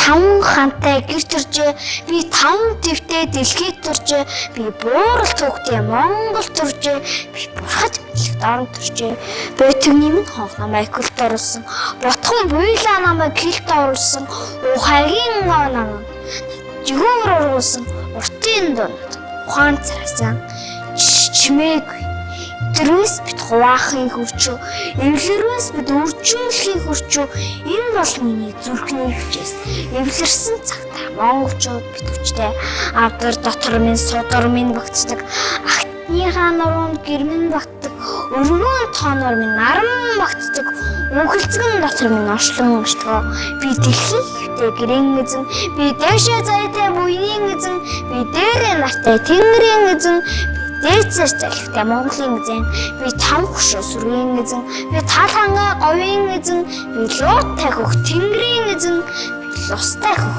таван хантай гэр төржээ. Би таван твтэй дэлхийд төржээ. Би буурал түүхтэй Монгол төржээ. Би бурхад мэдлэгт орон төржээ. Бөтгний минь хонх намайг хөлт оруулсан. Ботхон буйлаа намайг хилт оруулсан. Ухагийн намайг жигүүр оруулсан. Уртын дунад ухаан царасан. Чимээгүй. Тэрээс бид хуваахын хөрчөө, эвлэрээс бид үржүүлэхийн хөрчөө. Энэ бол миний зүрхний хөвчээс. Эвлэрсэн цагта монголчууд бид хүчтэй. Авдар дотор минь судар минь багтдаг. Ахтныхаа нуруунд гэр минь багтдаг. Өргөн тооноор минь наран багтдаг. Үнхэлцгэн дотор минь оршлон өртгөө. Би дэлхийн хөвтэй гэрэн эзэн. Би дэшээ зайтай буйнын эзэн. Би дээрээ нартай тэнгэрийн эзэн. Дээцэр залхтай Монголын эзэн. Би там хөшөө сүргийн эзэн. Би тал хангаа говийн эзэн. Би луутай хөх тэнгэрийн эзэн. Би лустай хөх